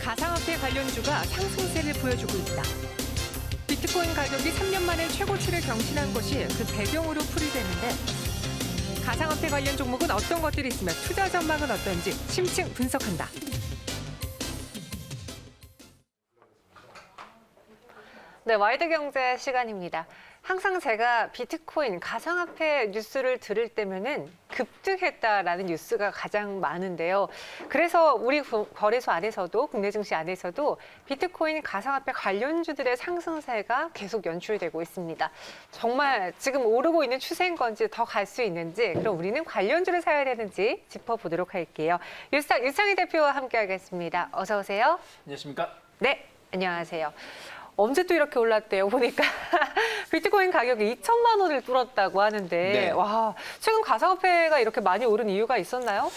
가상화폐 관련주가 상승세를 보여주고 있다. 비트코인 가격이 3년 만에 최고치를 경신한 것이 그 배경으로 풀이되는데 가상화폐 관련 종목은 어떤 것들이 있으며 투자 전망은 어떤지 심층 분석한다. 네, 와이드 경제 시간입니다. 항상 제가 비트코인, 가상화폐 뉴스를 들을 때면은 급등했다라는 뉴스가 가장 많은데요. 그래서 우리 거래소 안에서도, 국내 증시 안에서도 비트코인, 가상화폐 관련주들의 상승세가 계속 연출되고 있습니다. 정말 지금 오르고 있는 추세인 건지 더 갈 수 있는지, 그럼 우리는 관련주를 사야 되는지 짚어보도록 할게요. 유창희 대표와 함께하겠습니다. 어서 오세요. 안녕하십니까? 네, 안녕하세요. 언제 또 이렇게 올랐대요? 보니까 비트코인 가격이 2천만 원을 뚫었다고 하는데 네. 와, 최근 가상화폐가 이렇게 많이 오른 이유가 있었나요?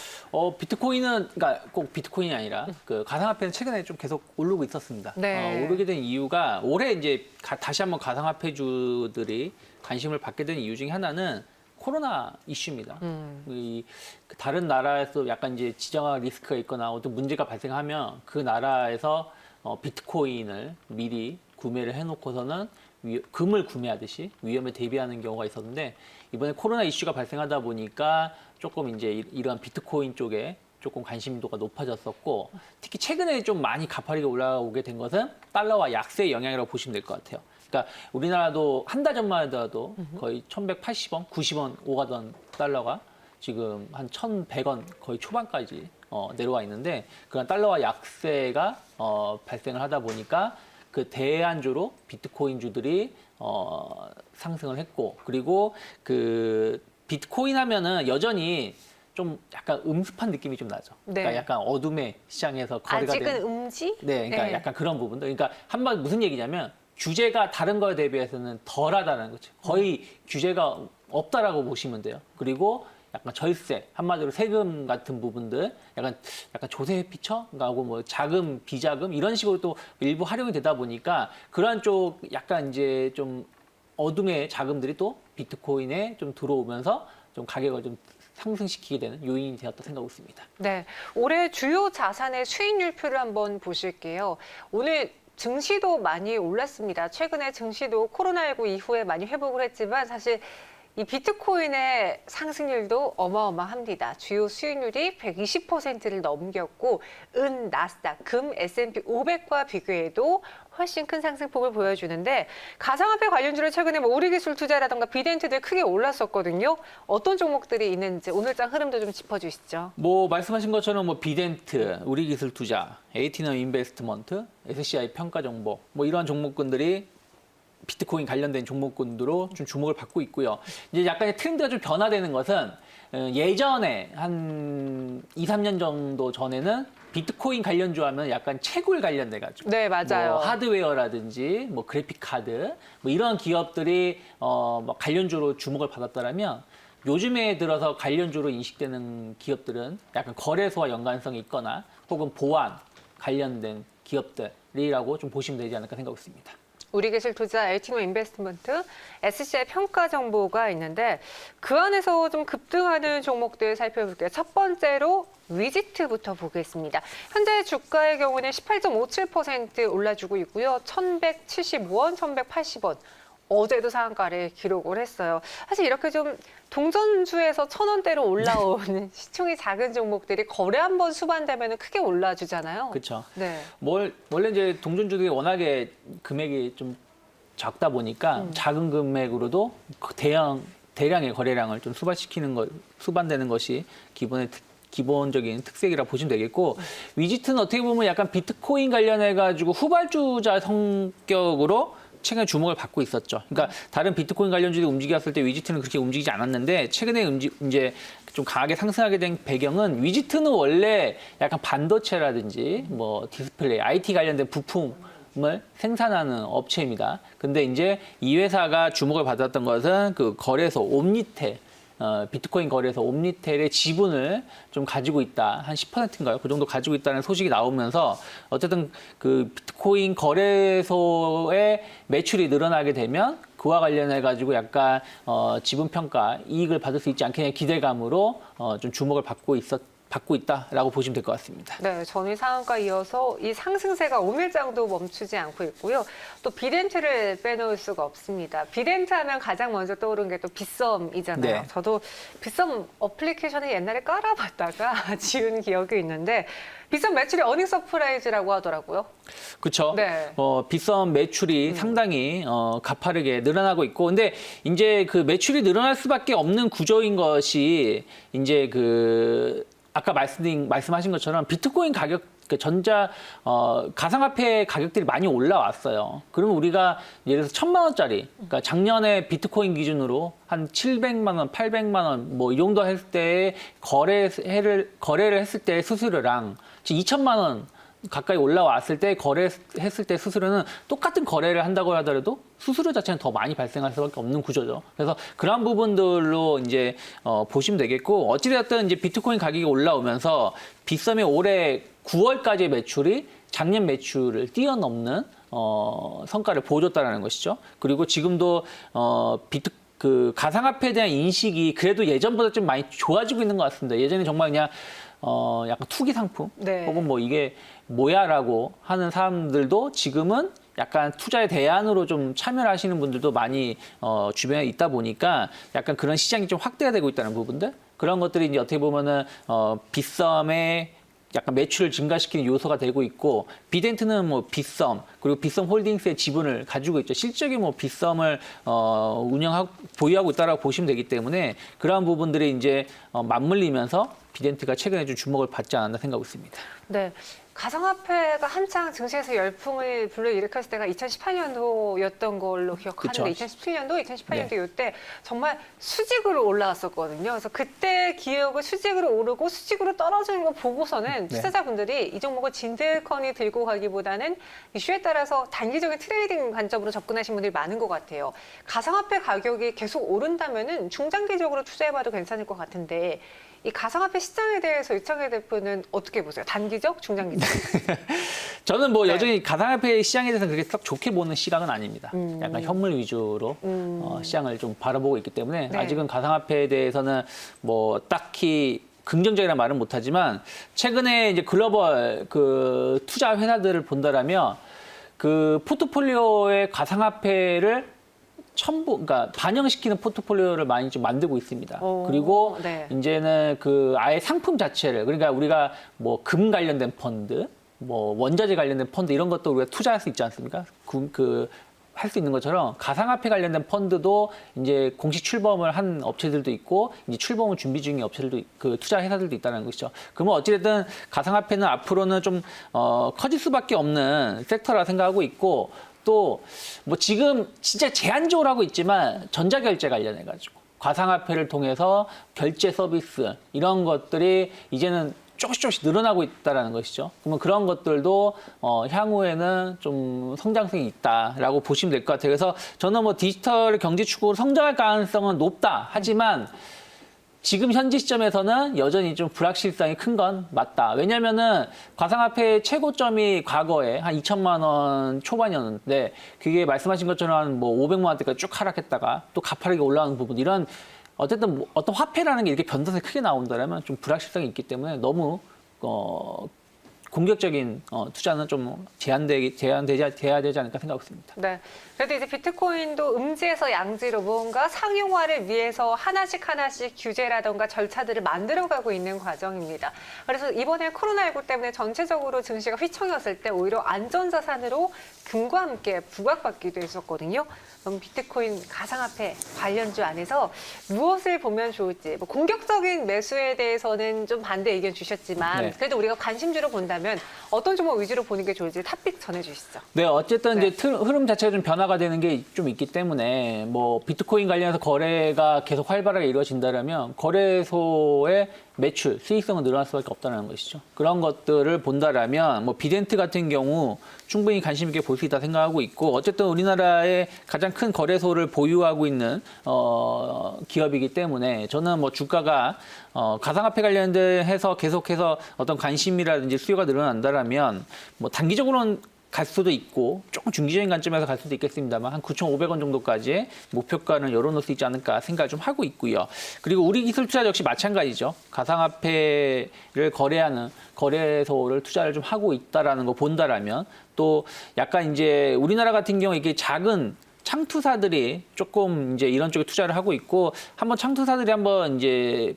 비트코인은 그러니까 꼭 비트코인이 아니라 그 가상화폐는 최근에 좀 계속 오르고 있었습니다. 네. 오르게 된 이유가 올해 이제 다시 한번 가상화폐주들이 관심을 받게 된 이유 중에 하나는 코로나 이슈입니다. 다른 나라에서 약간 이제 지정학 리스크가 있거나 어떤 문제가 발생하면 그 나라에서 비트코인을 미리 구매를 해놓고서는 금을 구매하듯이 위험에 대비하는 경우가 있었는데 이번에 코로나 이슈가 발생하다 보니까 조금 이제 이러한 비트코인 쪽에 조금 관심도가 높아졌었고 특히 최근에 좀 많이 가파르게 올라오게 된 것은 달러와 약세의 영향이라고 보시면 될 것 같아요. 그러니까 우리나라도 한 달 전만 하더라도 거의 1,180원, 90원 오가던 달러가 지금 한 1,100원 거의 초반까지 내려와 있는데 그런 달러와 약세가 발생을 하다 보니까 그 대안주로 비트코인주들이 상승을 했고 그리고 그 비트코인 하면은 여전히 좀 약간 음습한 느낌이 좀 나죠. 네. 그러니까 약간 어둠의 시장에서 거래가 아직은 되는. 음지? 네, 그러니까 네. 약간 그런 부분들. 그러니까 한마디 무슨 얘기냐면 규제가 다른 거에 대비해서는 덜하다는 거죠. 거의 규제가 없다라고 보시면 돼요. 그리고 약간 절세, 한마디로 세금 같은 부분들, 약간 조세 피처하고 뭐 자금, 비자금 이런 식으로 또 일부 활용이 되다 보니까 그러한 쪽 약간 이제 좀 어둠의 자금들이 또 비트코인에 좀 들어오면서 좀 가격을 좀 상승시키게 되는 요인이 되었다 생각하고 있습니다. 네, 올해 주요 자산의 수익률표를 한번 보실게요. 오늘 증시도 많이 올랐습니다. 최근에 증시도 코로나19 이후에 많이 회복을 했지만 사실 이 비트코인의 상승률도 어마어마합니다. 주요 수익률이 120%를 넘겼고 은, 나스닥, 금, S&P 500과 비교해도 훨씬 큰 상승폭을 보여주는데 가상화폐 관련주를 최근에 뭐 우리기술 투자라든가 비덴트들 크게 올랐었거든요. 어떤 종목들이 있는지 오늘장 흐름도 좀 짚어주시죠. 뭐 말씀하신 것처럼 뭐 비덴트, 우리기술투자, 에이티넘 인베스트먼트, SCI 평가정보 뭐 이러한 종목군들이 비트코인 관련된 종목군으로 좀 주목을 받고 있고요. 이제 약간의 트렌드가 좀 변화되는 것은 예전에 한 2, 3년 정도 전에는 비트코인 관련주 하면 약간 채굴 관련돼가지고. 네, 맞아요. 뭐 하드웨어라든지 뭐 그래픽 카드 뭐 이런 기업들이 뭐 관련주로 주목을 받았더라면 요즘에 들어서 관련주로 인식되는 기업들은 약간 거래소와 연관성이 있거나 혹은 보안 관련된 기업들이라고 좀 보시면 되지 않을까 생각하고 있습니다. 우리기술투자, 에이티넘 인베스트먼트, SCI 평가정보가 있는데 그 안에서 좀 급등하는 종목들 살펴볼게요. 첫 번째로 위지트부터 보겠습니다. 현재 주가의 경우는 18.57% 올라주고 있고요. 1,175원, 1,180원. 어제도 상한가를 기록을 했어요. 사실 이렇게 좀 동전주에서 1,000원대로 올라오는 시총이 작은 종목들이 거래 한번 수반되면 크게 올라주잖아요. 그렇죠. 네. 원래 이제 동전주들이 워낙에 금액이 좀 작다 보니까 작은 금액으로도 대량의 거래량을 좀 수반되는 것이 기본적인 특색이라 보시면 되겠고 위지트는 어떻게 보면 약간 비트코인 관련해가지고 후발주자 성격으로 최근에 주목을 받고 있었죠. 그러니까 다른 비트코인 관련주들이 움직였을 때 위지트는 그렇게 움직이지 않았는데 최근에 이제 좀 강하게 상승하게 된 배경은 위지트는 원래 약간 반도체라든지 뭐 디스플레이, IT 관련된 부품을 생산하는 업체입니다. 근데 이제 이 회사가 주목을 받았던 것은 그 거래소 옴니텔 비트코인 거래소 옴니텔의 지분을 좀 가지고 있다. 한 10%인가요? 그 정도 가지고 있다는 소식이 나오면서 어쨌든 그 비트코인 거래소의 매출이 늘어나게 되면 그와 관련해 가지고 약간 지분 평가 이익을 받을 수 있지 않겠냐 기대감으로 좀 주목을 받고 받고 있다라고 보시면 될 것 같습니다. 네, 전일 상한가 이어서 이 상승세가 오늘장도 멈추지 않고 있고요. 또 비덴트를 빼놓을 수가 없습니다. 비덴트 하면 가장 먼저 떠오르는 게 또 빗썸이잖아요. 네. 저도 빗썸 어플리케이션을 옛날에 깔아봤다가 지운 기억이 있는데 빗썸 매출이 어닝 서프라이즈라고 하더라고요. 그렇죠. 네. 빗썸 매출이 상당히 가파르게 늘어나고 있고, 근데 이제 그 매출이 늘어날 수밖에 없는 구조인 것이 이제 그 아까 말씀하신 것처럼 비트코인 가격, 그 가상화폐 가격들이 많이 올라왔어요. 그러면 우리가 예를 들어서 1,000만 원짜리, 그러니까 작년에 비트코인 기준으로 한 700만 원, 800만 원, 뭐 이 정도 했을 때 거래를 했을 때 수수료랑 지금 2,000만 원 가까이 올라왔을 때 거래했을 때 수수료는 똑같은 거래를 한다고 하더라도 수수료 자체는 더 많이 발생할 수밖에 없는 구조죠. 그래서 그런 부분들로 이제 보시면 되겠고, 어찌됐든 이제 비트코인 가격이 올라오면서 빗썸의 올해 9월까지의 매출이 작년 매출을 뛰어넘는 성과를 보여줬다는 것이죠. 그리고 지금도 그 가상화폐에 대한 인식이 그래도 예전보다 좀 많이 좋아지고 있는 것 같습니다. 예전에 정말 그냥 약간 투기 상품 네. 혹은 뭐 이게 뭐야라고 하는 사람들도 지금은 약간 투자의 대안으로 좀 참여를 하시는 분들도 많이 주변에 있다 보니까 약간 그런 시장이 좀 확대가 되고 있다는 부분들, 그런 것들이 이제 어떻게 보면은 빗썸의 약간 매출을 증가시키는 요소가 되고 있고, 비덴트는 뭐 빗썸 그리고 빗썸 홀딩스의 지분을 가지고 있죠. 실적인 뭐 빗썸을 운영하고 보유하고 있다라고 보시면 되기 때문에 그러한 부분들이 이제 맞물리면서 비덴트가 최근에 좀 주목을 받지 않았나 생각하고 있습니다. 네. 가상화폐가 한창 증시에서 열풍을 불러일으켰을 때가 2018년도였던 걸로 기억하는데, 그쵸. 2017년도, 2018년도 네. 이때 정말 수직으로 올라왔었거든요. 그래서 그때 기억을 수직으로 오르고 수직으로 떨어지는 거 보고서는 네. 투자자분들이 이 종목을 진득하니 들고 가기보다는 이슈에 따라서 단기적인 트레이딩 관점으로 접근하신 분들이 많은 것 같아요. 가상화폐 가격이 계속 오른다면은 중장기적으로 투자해봐도 괜찮을 것 같은데, 이 가상화폐 시장에 대해서 이창재 대표는 어떻게 보세요? 단기적, 중장기적? 저는 뭐 네. 여전히 가상화폐 시장에 대해서 그렇게 썩 좋게 보는 시각은 아닙니다. 약간 현물 위주로 시장을 좀 바라보고 있기 때문에 네. 아직은 가상화폐에 대해서는 뭐 딱히 긍정적이라는 말은 못하지만, 최근에 이제 글로벌 그 투자 회사들을 본다라면 그 포트폴리오의 가상화폐를 그러니까 반영시키는 포트폴리오를 많이 좀 만들고 있습니다. 오, 그리고 네. 이제는 그 아예 상품 자체를, 그러니까 우리가 뭐 금 관련된 펀드, 뭐 원자재 관련된 펀드 이런 것도 우리가 투자할 수 있지 않습니까? 할 수 있는 것처럼 가상화폐 관련된 펀드도 이제 공식 출범을 한 업체들도 있고, 이제 출범을 준비 중인 업체들도, 그 투자 회사들도 있다는 것이죠. 그러면 어찌됐든 가상화폐는 앞으로는 좀 커질 수밖에 없는 섹터라 생각하고 있고, 또 뭐 지금 진짜 제한적으로 하고 있지만 전자결제 관련해 가지고 가상화폐를 통해서 결제 서비스 이런 것들이 이제는 조금씩 늘어나고 있다라는 것이죠. 그러면 그런 것들도 향후에는 좀 성장성이 있다라고 보시면 될 것 같아요. 그래서 저는 뭐 디지털 경제 축으로 성장할 가능성은 높다 하지만 지금 현재 시점에서는 여전히 좀 불확실성이 큰 건 맞다. 왜냐면은 가상화폐의 최고점이 과거에 한 2천만 원 초반이었는데, 그게 말씀하신 것처럼 뭐 500만 원대까지 쭉 하락했다가 또 가파르게 올라오는 부분, 이런 어쨌든 뭐 어떤 화폐라는 게 이렇게 변동성이 크게 나온다면 좀 불확실성이 있기 때문에 너무 공격적인 투자는 좀 제한돼야 되지 않을까 생각하고 있습니다. 네. 그래도 이제 비트코인도 음지에서 양지로 무언가 상용화를 위해서 하나씩 규제라던가 절차들을 만들어가고 있는 과정입니다. 그래서 이번에 코로나19 때문에 전체적으로 증시가 휘청였을 때 오히려 안전자산으로 금과 함께 부각받기도 했었거든요. 그럼 비트코인 가상화폐 관련주 안에서 무엇을 보면 좋을지, 뭐 공격적인 매수에 대해서는 좀 반대 의견 주셨지만, 네. 그래도 우리가 관심주로 본다면 어떤 종목 위주로 보는 게 좋을지 탑픽 전해주시죠. 네, 어쨌든 네. 이제 흐름 자체가 좀 변화가 되는 게 좀 있기 때문에, 뭐 비트코인 관련해서 거래가 계속 활발하게 이루어진다면 거래소의 매출, 수익성은 늘어날 수밖에 없다는 것이죠. 그런 것들을 본다라면 뭐 비덴트 같은 경우 충분히 관심 있게 볼 수 있다 생각하고 있고, 어쨌든 우리나라의 가장 큰 거래소를 보유하고 있는 기업이기 때문에 저는 뭐 주가가 가상화폐 관련해서 계속해서 어떤 관심이라든지 수요가 늘어난다라면 뭐 단기적으로는 갈 수도 있고 조금 중기적인 관점에서 갈 수도 있겠습니다만 한 9,500원 정도까지의 목표가는 열어놓을 수 있지 않을까 생각을 좀 하고 있고요. 그리고 우리기술투자 역시 마찬가지죠. 가상화폐를 거래하는 거래소를 투자를 좀 하고 있다라는 거 본다라면 또 약간 이제 우리나라 같은 경우 이게 작은 창투사들이 조금 이제 이런 쪽에 투자를 하고 있고 한번 창투사들이 한번 이제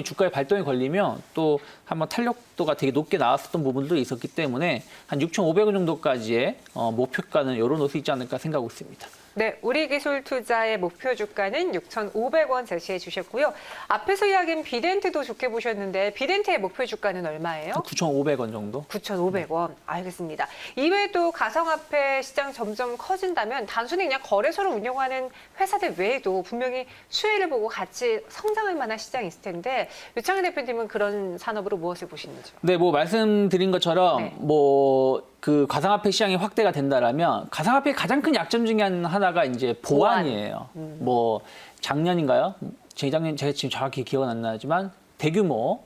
주가의 발동이 걸리면 또 한번 탄력도가 되게 높게 나왔었던 부분도 있었기 때문에 한 6,500원 정도까지의 목표가는 열어놓을 수 있지 않을까 생각하고 있습니다. 네, 우리기술투자의 목표 주가는 6,500원 제시해 주셨고요. 앞에서 이야기한 비덴트도 좋게 보셨는데 비덴트의 목표 주가는 얼마예요? 9,500원 정도? 9,500원. 알겠습니다. 이외에도 가상화폐 시장 점점 커진다면 단순히 그냥 거래소를 운영하는 회사들 외에도 분명히 수혜를 보고 같이 성장할 만한 시장이 있을 텐데 유창현 대표님은 그런 산업으로 무엇을 보시는지요? 네, 뭐 말씀드린 것처럼 네. 그 가상화폐 시장이 확대가 된다라면 가상화폐의 가장 큰 약점 중에 하나가 이제 보안이에요. 뭐 작년인가요? 재작년 제가 지금 정확히 기억은 안 나지만 대규모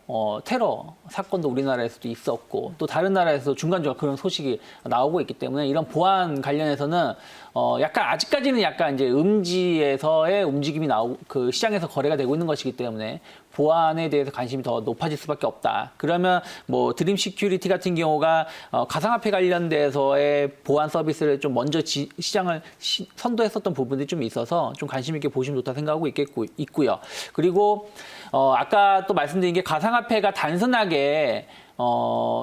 테러 사건도 우리나라에서도 있었고 또 다른 나라에서 중간중간 그런 소식이 나오고 있기 때문에 이런 보안 관련해서는 약간 아직까지는 약간 이제 음지에서의 움직임이 그 시장에서 거래가 되고 있는 것이기 때문에 보안에 대해서 관심이 더 높아질 수밖에 없다. 그러면 뭐 드림 시큐리티 같은 경우가 가상화폐 관련돼서의 보안 서비스를 좀 먼저 시장을 선도했었던 부분들이 좀 있어서 좀 관심 있게 보시면 좋다 생각하고 있고요. 그리고 아까 또 말씀드린 게 가상화폐가 단순하게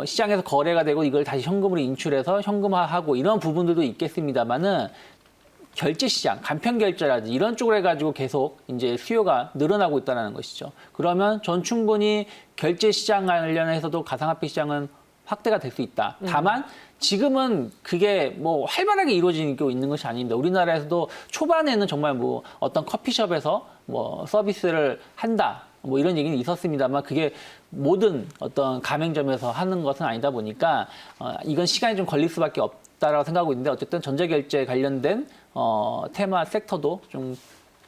시장에서 거래가 되고 이걸 다시 현금으로 인출해서 현금화하고 이런 부분들도 있겠습니다만은 결제 시장, 간편 결제라든지 이런 쪽으로 해가지고 계속 이제 수요가 늘어나고 있다는 것이죠. 그러면 전 충분히 결제 시장 관련해서도 가상화폐 시장은 확대가 될 수 있다. 다만 지금은 그게 뭐 활발하게 이루어지고 있는 것이 아닙니다. 우리나라에서도 초반에는 정말 뭐 어떤 커피숍에서 뭐 서비스를 한다. 뭐 이런 얘기는 있었습니다만 그게 모든 어떤 가맹점에서 하는 것은 아니다 보니까 이건 시간이 좀 걸릴 수밖에 없다라고 생각하고 있는데 어쨌든 전자결제 관련된 테마 섹터도 좀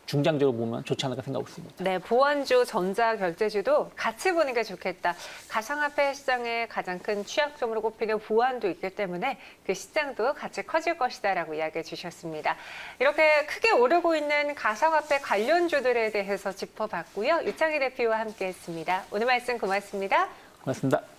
중장기적으로 보면 좋지 않을까 생각하고 있습니다. 네, 보안주, 전자결제주도 같이 보는 게 좋겠다. 가상화폐 시장의 가장 큰 취약점으로 꼽히는 보안도 있기 때문에 그 시장도 같이 커질 것이다라고 이야기해 주셨습니다. 이렇게 크게 오르고 있는 가상화폐 관련주들에 대해서 짚어봤고요. 유창희 대표와 함께했습니다. 오늘 말씀 고맙습니다. 고맙습니다.